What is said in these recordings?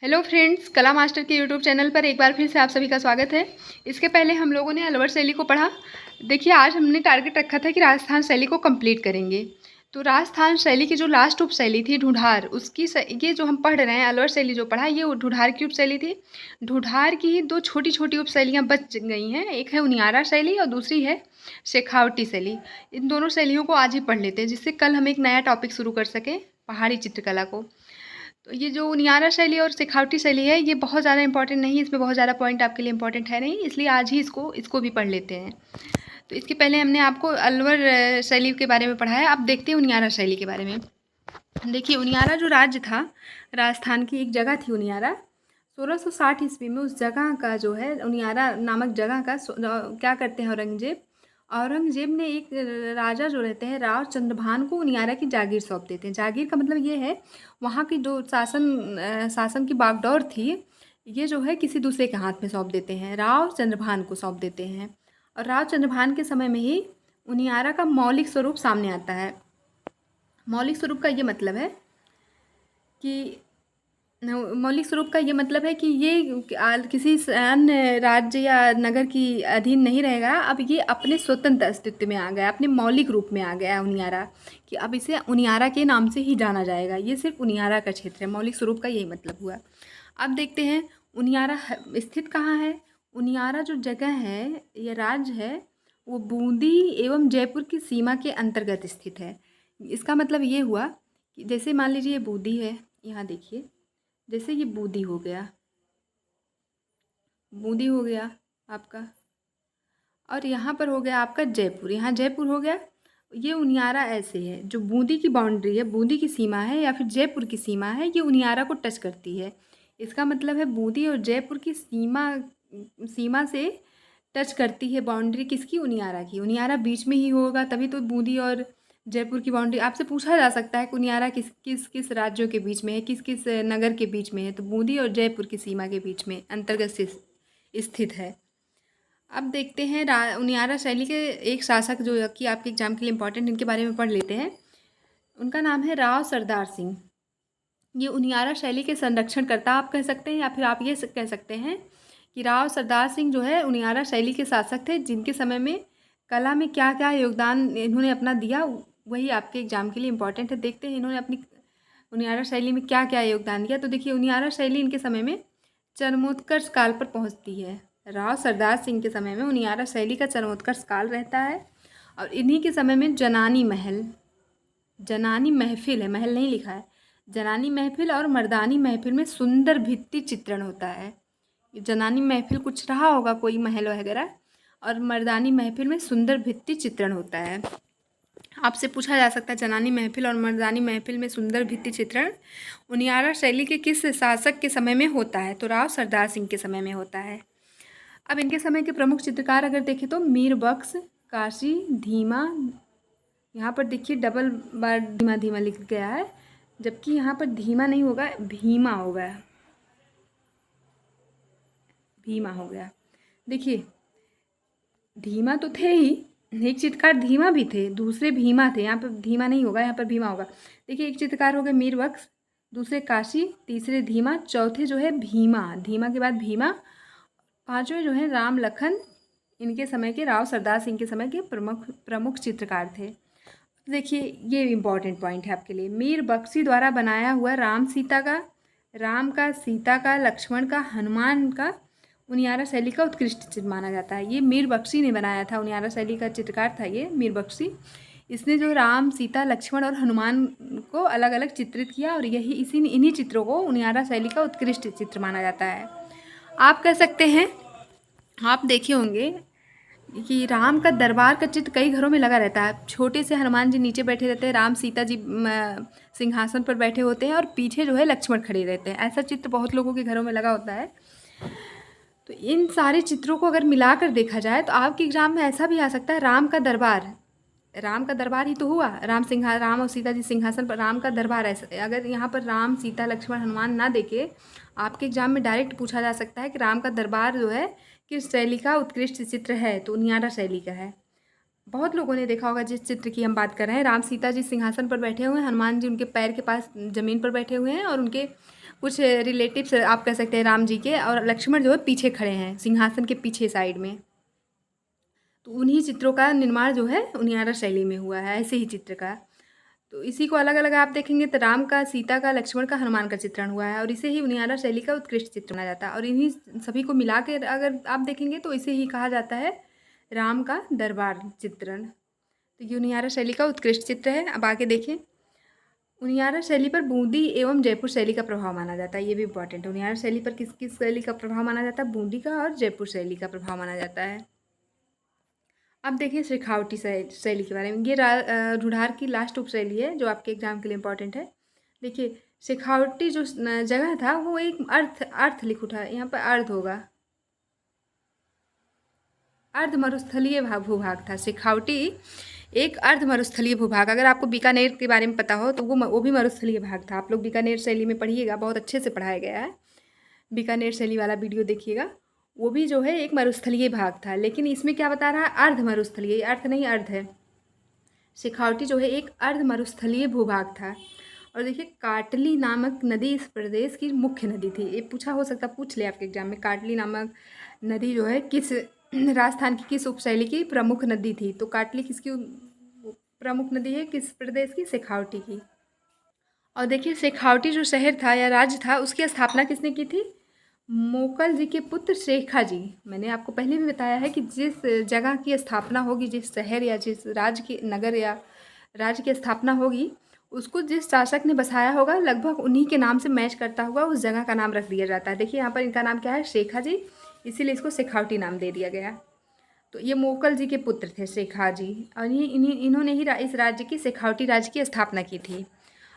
Hello friends, कला master के YouTube channel पर एक बार फिर से आप सभी का स्वागत है। इसके पहले हम लोगों ने अलवर शैली को पढ़ा। देखिए, आज हमने टारगेट रखा था कि राजस्थान शैली को कंप्लीट करेंगे। तो राजस्थान शैली की जो लास्ट उपशैली थी ढूंढार, ये जो हम पढ़ रहे हैं अलवर शैली जो पढ़ा, ये ढूंढार की उपशैली थी। ढूंढार की ही दो छोटी छोटी उपशैलियाँ बच गई हैं, एक है उनियारा शैली और दूसरी है शेखावटी शैली। इन दोनों शैलियों को आज ही पढ़ लेते हैं, जिससे कल हम एक नया टॉपिक शुरू कर सकें, पहाड़ी चित्रकला को। तो ये जो उनियारा शैली और शेखावटी शैली है, ये बहुत ज़्यादा इंपॉर्टेंट नहीं है, इसमें बहुत ज़्यादा पॉइंट आपके लिए इंपॉर्टेंट है नहीं, इसलिए आज ही इसको भी पढ़ लेते हैं। तो इसके पहले हमने आपको अलवर शैली के बारे में पढ़ा है। अब देखते हैं उनियारा शैली के बारे में। देखिए, उनियारा जो राज्य था, राजस्थान की एक जगह थी उनियारा। 1660 ईस्वी में उस जगह का जो है उनियारा नामक जगह का क्या करते हैं औरंगजेब ने एक राजा जो रहते हैं राव चंद्रभान को उनियारा की जागीर सौंप देते हैं। जागीर का मतलब ये है वहाँ की जो शासन की बागडोर थी, ये जो है किसी दूसरे के हाथ में सौंप देते हैं, राव चंद्रभान को सौंप देते हैं। और राव चंद्रभान के समय में ही उनियारा का मौलिक स्वरूप सामने आता है। मौलिक स्वरूप का ये मतलब है कि ये किसी अन्य राज्य या नगर की अधीन नहीं रहेगा। अब ये अपने स्वतंत्र अस्तित्व में आ गया, अपने मौलिक रूप में आ गया उनियारा, कि अब इसे उनियारा के नाम से ही जाना जाएगा। ये सिर्फ उनियारा का क्षेत्र है, मौलिक स्वरूप का यही मतलब हुआ। अब देखते हैं उनियारा स्थित कहाँ है। उनियारा जो जगह है, ये राज्य है, वो बूंदी एवं जयपुर की सीमा के अंतर्गत स्थित है। इसका मतलब ये हुआ कि जैसे मान लीजिए ये बूंदी है, यहाँ देखिए, जैसे ये बूंदी हो गया आपका, और यहाँ पर हो गया आपका जयपुर, यहाँ जयपुर हो गया। ये उनियारा ऐसे है, जो बूंदी की बाउंड्री है, बूंदी की सीमा है या फिर जयपुर की सीमा है, ये उनियारा को टच करती है। इसका मतलब है बूंदी और जयपुर की सीमा से टच करती है बाउंड्री किसकी, उनियारा की। उनियारा बीच में ही होगा, तभी तो बूंदी और जयपुर की बाउंड्री। आपसे पूछा जा सकता है कि उनियारा किस किस किस राज्यों के बीच में है, किस किस नगर के बीच में है, तो बूंदी और जयपुर की सीमा के बीच में अंतर्गत से स्थित है। अब देखते हैं उनियारा शैली के एक शासक जो कि आपके एग्जाम के लिए इम्पोर्टेंट, इनके बारे में पढ़ लेते हैं। उनका नाम है राव सरदार सिंह। ये उनियारा शैली के संरक्षणकर्ता आप कह सकते हैं, या फिर आप ये कह सकते हैं कि राव सरदार सिंह जो है उनियारा शैली के शासक थे, जिनके समय में कला में क्या क्या योगदान इन्होंने अपना दिया, वही आपके एग्जाम के लिए इम्पोर्टेंट है। देखते हैं इन्होंने अपनी उनियारा शैली में क्या क्या योगदान दिया। तो देखिए, उनियारा शैली इनके समय में चरमोत्कर्ष काल पर पहुंचती है। राव सरदार सिंह के समय में उनियारा शैली का चरमोत्कर्ष काल रहता है, और इन्हीं के समय में जनानी महफिल है, महल नहीं लिखा है, जनानी महफिल और मर्दानी महफिल में सुंदर भित्ति चित्रण होता है। जनानी महफिल कुछ रहा होगा, कोई महल वगैरह, और मर्दानी महफिल में सुंदर भित्ति चित्रण होता है। आपसे पूछा जा सकता है जनानी महफिल और मर्दानी महफिल में सुंदर भित्ति चित्रण उनियारा शैली के किस शासक के समय में होता है, तो राव सरदार सिंह के समय में होता है। अब इनके समय के प्रमुख चित्रकार अगर देखें तो मीर बख्श, काशी, धीमा, यहाँ पर देखिए डबल बार धीमा धीमा लिख गया है, जबकि यहाँ पर धीमा नहीं होगा, भीमा होगा, भीमा हो गया। देखिए, धीमा तो थे ही, एक चित्रकार धीमा भी थे, दूसरे भीमा थे, यहाँ पर धीमा नहीं होगा, यहाँ पर भीमा होगा। देखिए, एक चित्रकार हो गए मीर बख्श, दूसरे काशी, तीसरे धीमा, चौथे जो है भीमा, धीमा के बाद भीमा, पांचवें जो है राम लखन। इनके समय के, राव सरदार सिंह के समय के प्रमुख चित्रकार थे। देखिए, ये इम्पॉर्टेंट पॉइंट है आपके लिए। मीर बख्शी द्वारा बनाया हुआ राम का, सीता का, लक्ष्मण का, हनुमान का उनियारा शैली का उत्कृष्ट चित्र माना जाता है। ये मीर बख्शी ने बनाया था, उनियारा शैली का चित्रकार था ये मीर बख्शी। इसने जो राम, सीता, लक्ष्मण और हनुमान को अलग अलग चित्रित किया, और इन्हीं चित्रों को उनियारा शैली का उत्कृष्ट चित्र माना जाता है। आप कह सकते हैं, आप देखे होंगे कि राम का दरबार का चित्र कई घरों में लगा रहता है। छोटे से हनुमान जी नीचे बैठे रहते हैं, राम सीता जी सिंहासन पर बैठे होते हैं, और पीछे जो है लक्ष्मण खड़े रहते हैं। ऐसा चित्र बहुत लोगों के घरों में लगा होता है। तो इन सारे चित्रों को अगर मिलाकर देखा जाए तो आपके एग्जाम में ऐसा भी आ सकता है, राम का दरबार ही तो हुआ, राम और सीता जी सिंहासन पर, राम का दरबार। ऐसा अगर यहाँ पर राम, सीता, लक्ष्मण, हनुमान ना देखे, आपके एग्जाम में डायरेक्ट पूछा जा सकता है कि राम का दरबार जो है किस शैली का उत्कृष्ट चित्र है, तो उनियारा शैली का है। बहुत लोगों ने देखा होगा जिस चित्र की हम बात कर रहे हैं, राम सीता जी सिंहासन पर बैठे हुए हैं, हनुमान जी उनके पैर के पास ज़मीन पर बैठे हुए हैं, और उनके कुछ रिलेटिव्स आप कह सकते हैं राम जी के, और लक्ष्मण जो है पीछे खड़े हैं सिंहासन के पीछे साइड में। तो उन्हीं चित्रों का निर्माण जो है उनियारा शैली में हुआ है, ऐसे ही चित्र का। तो इसी को अलग अलग आप देखेंगे तो राम का, सीता का, लक्ष्मण का, हनुमान का चित्रण हुआ है, और इसे ही उनियारा शैली का उत्कृष्ट चित्र माना जाता है। और इन्हीं सभी को मिला के अगर आप देखेंगे तो इसे ही कहा जाता है राम का दरबार चित्रण। तो ये उनियारा शैली का उत्कृष्ट चित्र है। अब आगे देखिए, उनियारा शैली पर बूंदी एवं जयपुर शैली का प्रभाव माना जाता है। ये भी इंपॉर्टेंट है। उनियारा शैली पर किस किस शैली का प्रभाव माना जाता है? बूंदी का और जयपुर शैली का प्रभाव माना जाता है। अब देखिए शेखावटी शैली के बारे में। ये रूढ़ार की लास्ट उपशैली है जो आपके एग्जाम के लिए इंपॉर्टेंट है। देखिए शेखावटी जो जगह था वो एक अर्थ लिख उठा है, यहाँ पर अर्ध होगा, अर्ध मरुस्थलीय भूभाग था शेखावटी, एक अर्ध मरुस्थलीय भूभाग। अगर आपको बीकानेर के बारे में पता हो तो वो भी मरुस्थलीय भाग था। आप लोग बीकानेर शैली में पढ़िएगा, बहुत अच्छे से पढ़ाया गया है। बीकानेर शैली वाला वीडियो देखिएगा, वो भी जो है एक मरुस्थलीय भाग था। लेकिन इसमें क्या बता रहा है? अर्ध मरुस्थलीय, अर्थ नहीं अर्ध है। शेखावटी जो है एक अर्ध मरुस्थलीय भूभाग था। और देखिए काटली नामक नदी इस प्रदेश की मुख्य नदी थी। ये पूछा हो सकता, पूछ ले आपके एग्जाम में, काटली नामक नदी जो है किस राजस्थान की किस उपशैली की प्रमुख नदी थी? तो काटली किसकी प्रमुख नदी है? किस प्रदेश की? शेखावटी की। और देखिए शेखावटी जो शहर था या राज्य था उसकी स्थापना किसने की थी? मोकल जी के पुत्र शेखा जी। मैंने आपको पहले भी बताया है कि जिस जगह की स्थापना होगी, जिस शहर या जिस राज्य की, नगर या राज्य की स्थापना होगी, उसको जिस शासक ने बसाया होगा लगभग उन्हीं के नाम से मैच करता हुआ उस जगह का नाम रख दिया जाता है। देखिए यहाँ पर इनका नाम क्या है? शेखा जी, इसीलिए इसको शेखावटी नाम दे दिया गया। तो ये मोकल जी के पुत्र थे शेखा जी, और इन्होंने ही इस राज्य की शेखावटी राज्य की स्थापना की थी।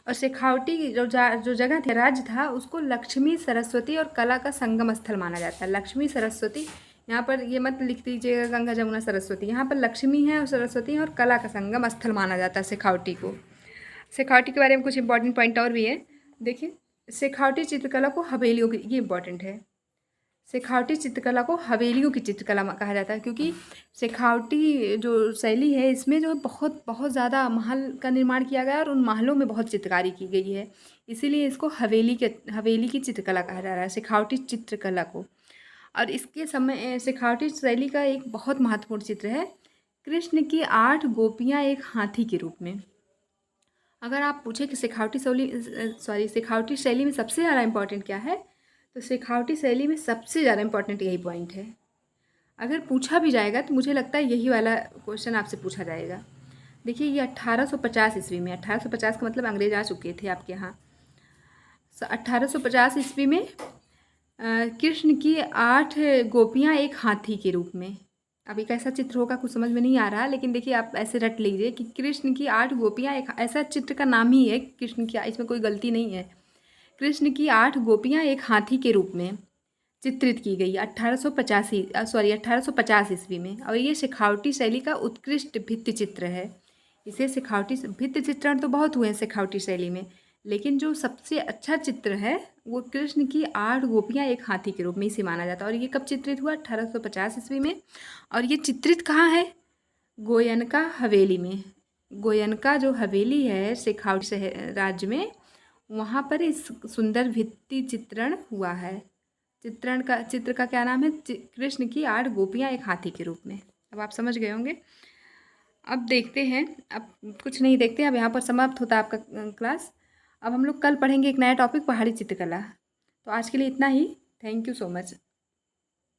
और शेखावटी जो जगह थी, राज्य था, उसको लक्ष्मी, सरस्वती और कला का संगम स्थल माना जाता है। लक्ष्मी, सरस्वती, यहाँ पर ये मत लिख दीजिएगा गंगा जमुना सरस्वती, यहाँ पर लक्ष्मी है और सरस्वती है और कला का संगम स्थल माना जाता है शेखावटी को। शेखावटी के बारे में कुछ इंपॉर्टेंट पॉइंट और भी है। देखिए शेखावटी चित्रकला को हवेलियों की, ये इंपॉर्टेंट है, शेखावटी चित्रकला को हवेलियों की चित्रकला कहा जाता है, क्योंकि शेखावटी जो शैली है इसमें जो बहुत बहुत ज़्यादा महल का निर्माण किया गया है और उन महलों में बहुत चित्रकारी की गई है, इसीलिए इसको हवेली की चित्रकला कहा जा रहा है, शेखावटी चित्रकला को। और इसके समय शेखावटी शैली का एक बहुत महत्वपूर्ण चित्र है, कृष्ण की 8 गोपियाँ एक हाथी के रूप में। अगर आप पूछे कि शेखावटी शैली में सबसे ज़्यादा इम्पोर्टेंट क्या है, तो शेखावटी शैली में सबसे ज़्यादा इम्पोर्टेंट यही पॉइंट है। अगर पूछा भी जाएगा तो मुझे लगता है यही वाला क्वेश्चन आपसे पूछा जाएगा। देखिए ये 1850 ईस्वी में, 1850 का मतलब अंग्रेज आ चुके थे आपके यहाँ। 1850 ईस्वी में कृष्ण की 8 गोपियाँ एक हाथी के रूप में। अब एक ऐसा चित्र होगा, कुछ समझ में नहीं आ रहा, लेकिन देखिए आप ऐसे रट लीजिए कि कृष्ण की 8 गोपियाँ एक, ऐसा चित्र का नाम ही है कृष्ण की, इसमें कोई गलती नहीं है। कृष्ण की 8 गोपियाँ एक हाथी के रूप में चित्रित की गई 1850 ईस्वी में। और ये शेखावटी शैली का उत्कृष्ट भित्ति चित्र है। इसे शेखावटी भित्ति चित्रण तो बहुत हुए हैं शेखावटी शैली में, लेकिन जो सबसे अच्छा चित्र है वो कृष्ण की 8 गोपियाँ एक हाथी के रूप में इसे माना जाता है। और ये कब चित्रित हुआ? 1850 ईस्वी में। और ये चित्रित कहाँ है? गोयनका हवेली में। गोयनका जो हवेली है शेखावटी राज्य में, वहाँ पर इस सुंदर भित्ति चित्रण हुआ है। चित्र का क्या नाम है? कृष्ण की 8 गोपियाँ एक हाथी के रूप में। अब आप समझ गए होंगे। अब देखते हैं, अब कुछ नहीं देखते, अब यहाँ पर समाप्त होता है आपका क्लास। अब हम लोग कल पढ़ेंगे एक नया टॉपिक, पहाड़ी चित्रकला। तो आज के लिए इतना ही। Thank you so much.